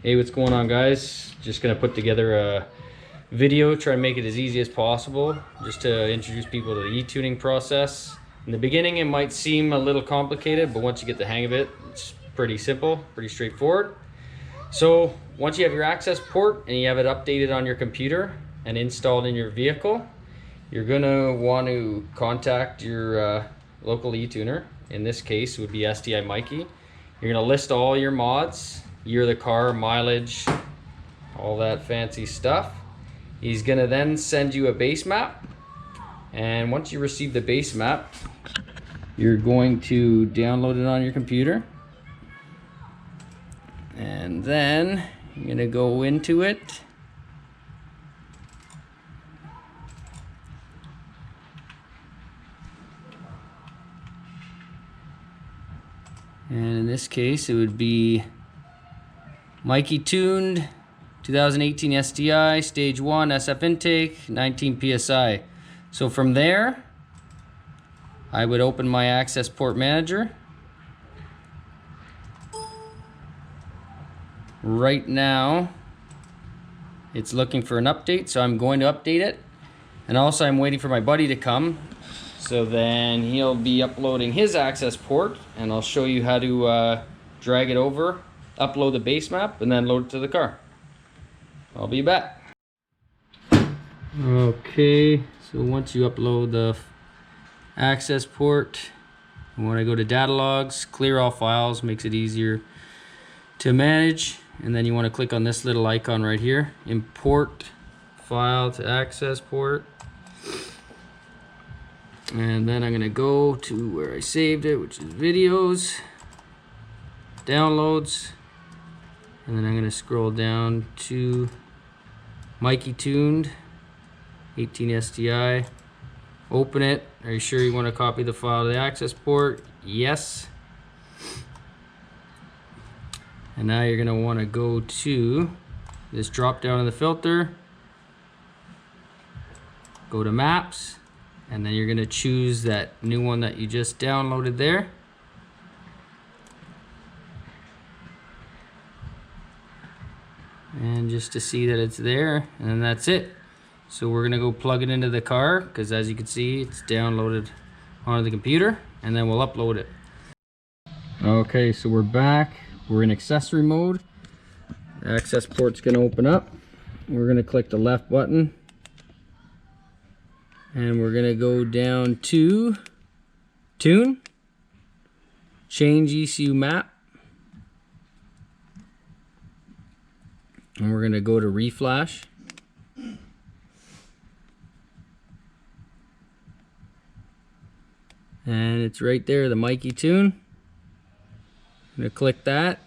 Hey, what's going on, guys? Just gonna put together a video, try to make it as easy as possible, just to introduce people to the e-tuning process. In the beginning it might seem a little complicated, but once you get the hang of it, it's pretty simple, pretty straightforward. So once you have your access port and you have it updated on your computer and installed in your vehicle, you're gonna want to contact your local e-tuner. In this case it would be STI Mikey. You're gonna list all your mods, year of the car, mileage, all that fancy stuff. He's gonna then send you a base map, and once you receive the base map, you're going to download it on your computer, and then you're gonna go into it, and in this case it would be Mikey tuned 2018 STI stage 1 SF intake 19 PSI. So from there I would open my access port manager. Right now it's looking for an update, so I'm going to update it, and also I'm waiting for my buddy to come, so then he'll be uploading his access port and I'll show you how to drag it over, upload the base map, and then load it to the car. I'll be back. Okay, so once you upload the access port, you want to go to data logs, clear all files, makes it easier to manage, and then you want to click on this little icon right here, import file to access port, and then I'm going to go to where I saved it, which is videos, downloads, and then I'm going to scroll down to Mikey tuned 18 STI. Open it. Are you sure you want to copy the file to the access port? Yes. And now you're going to want to go to this drop down in the filter, go to maps, and then you're going to choose that new one that you just downloaded there. And just to see that it's there, and then that's it. So we're gonna go plug it into the car, because as you can see it's downloaded onto the computer, and then we'll upload it. Okay, so we're back. We're in accessory mode. The access port's gonna open up. We're gonna click the left button, and we're gonna go down to tune, change ECU map, and we're gonna go to reflash. And it's right there, the Mikey tune. I'm gonna click that.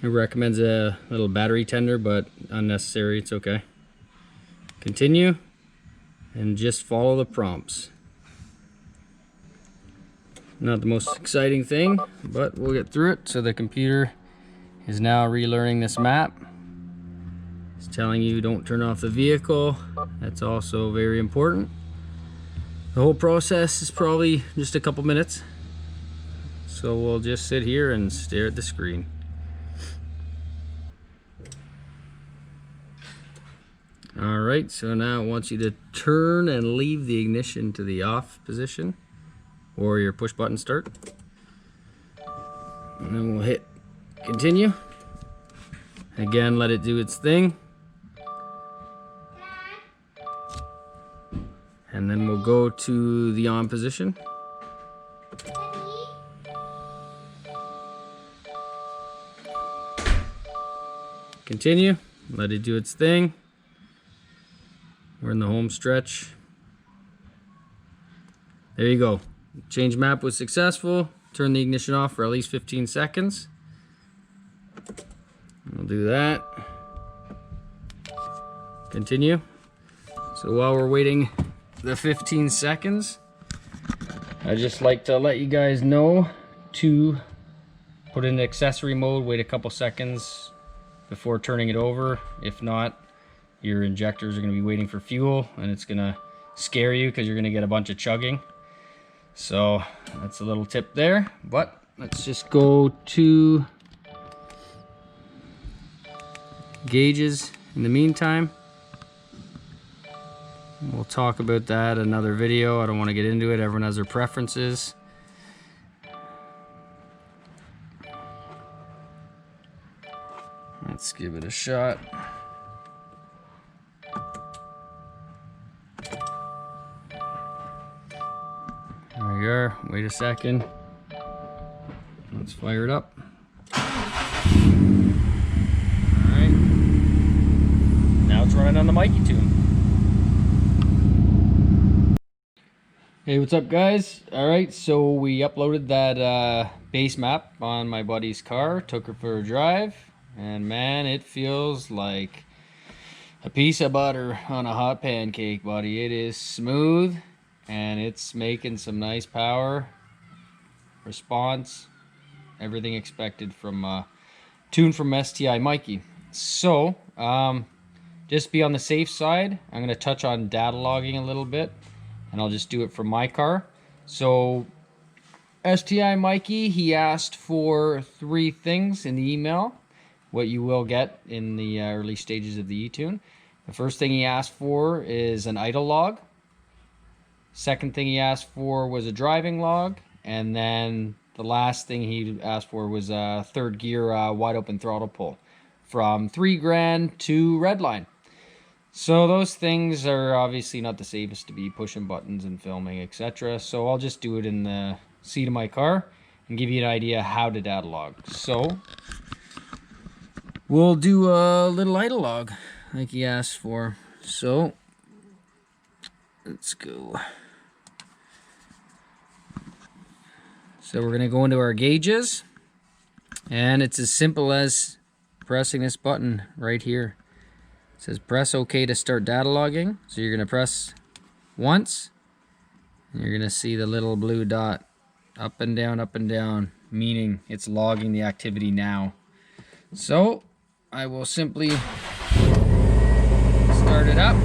It recommends a little battery tender, but unnecessary, it's okay. Continue, and just follow the prompts. Not the most exciting thing, but we'll get through it. So the computer is now relearning this map. It's telling you don't turn off the vehicle. That's also very important. The whole process is probably just a couple minutes. So we'll just sit here and stare at the screen. All right, so now it wants you to turn and leave the ignition to the off position, or your push button start, and then we'll hit continue. Again, let it do its thing, and then we'll go to the on position. Continue, let it do its thing. We're in the home stretch. There you go. Change map was successful. Turn the ignition off for at least 15 seconds. We'll do that. Continue. So while we're waiting the 15 seconds, I just like to let you guys know to put it in accessory mode, wait a couple seconds before turning it over. If not, your injectors are going to be waiting for fuel, and it's going to scare you because you're going to get a bunch of chugging. So that's a little tip there, but let's just go to gauges in the meantime. We'll talk about that in another video. I don't want to get into it. Everyone has their preferences. Let's give it a shot. There we are. Wait a second. Let's fire it up. Alright. Now it's running on the Mikey tune. Hey, what's up guys? Alright, so we uploaded that base map on my buddy's car, took her for a drive, and man, it feels like a piece of butter on a hot pancake, buddy. It is smooth and it's making some nice power, response, everything expected from tune from STI Mikey. So just be on the safe side. I'm going to touch on data logging a little bit, and I'll just do it from my car. So STI Mikey, he asked for 3 things in the email, what you will get in the early stages of the eTune. The first thing he asked for is an idle log. Second thing he asked for was a driving log. And then the last thing he asked for was a 3rd gear wide open throttle pull from 3 grand to redline. So those things are obviously not the safest to be pushing buttons and filming, etc. So I'll just do it in the seat of my car and give you an idea how to data log. So we'll do a little idle log like he asked for. So let's go. So we're going to go into our gauges, and it's as simple as pressing this button right here. It says press OK to start data logging. So you're going to press once, and you're going to see the little blue dot up and down, meaning it's logging the activity now. So I will simply start it up.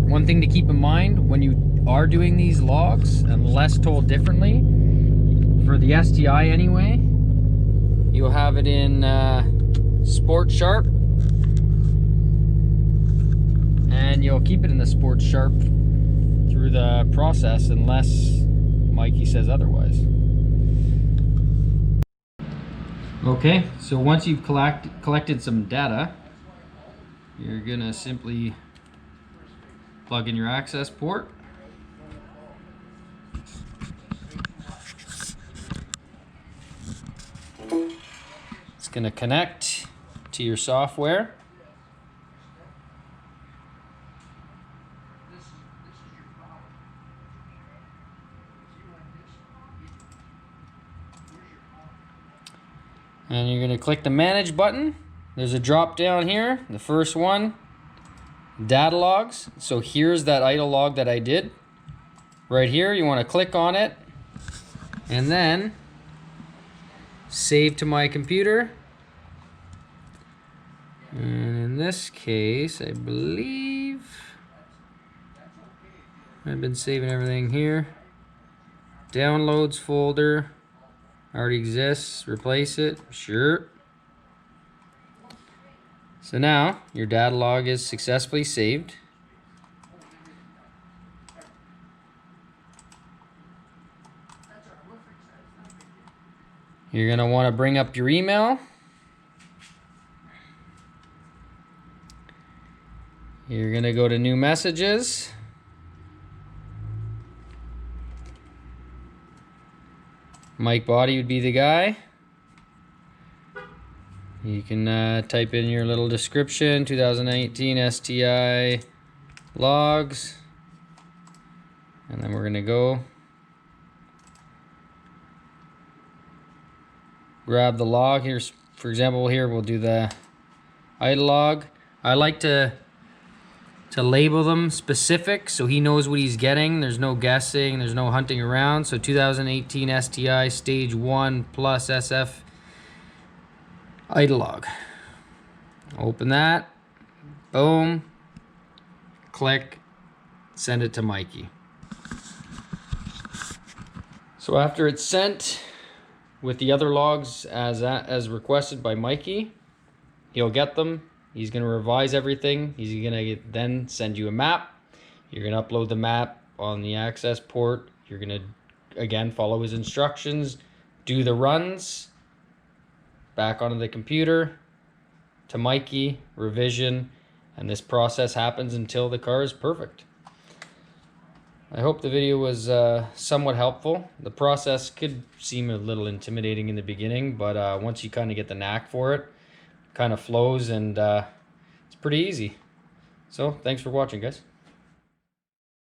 One thing to keep in mind when you are doing these logs, unless told differently, for the STI anyway, you'll have it in Sport Sharp, and you'll keep it in the Sport Sharp through the process unless Mikey says otherwise. Okay, so once you've collected some data, you're gonna simply plug in your access port. It's going to connect to your software. And you're going to click the manage button. There's a drop down here, the first one, data logs. So here's that idle log that I did. Right here, you want to click on it and then save to my computer. And in this case, I believe I've been saving everything here. Downloads folder already exists, replace it, sure. So now your data log is successfully saved. You're going to want to bring up your email. You're going to go to new messages. Mike Body would be the guy. You can type in your little description, 2019 STI logs, and then we're going to go grab the log. Here's, for example, here we'll do the idle log. I like to label them specific so he knows what he's getting. There's no guessing, there's no hunting around. So 2018 STI stage 1 plus SF idle log. Open that, boom, click, send it to Mikey. So after it's sent with the other logs as requested by Mikey, he'll get them. He's going to revise everything. He's going to then send you a map. You're going to upload the map on the access port. You're going to, again, follow his instructions, do the runs, back onto the computer, to Mikey, revision, and this process happens until the car is perfect. I hope the video was somewhat helpful. The process could seem a little intimidating in the beginning, but once you kind of get the knack for it, kind of flows, and it's pretty easy. So thanks for watching, guys.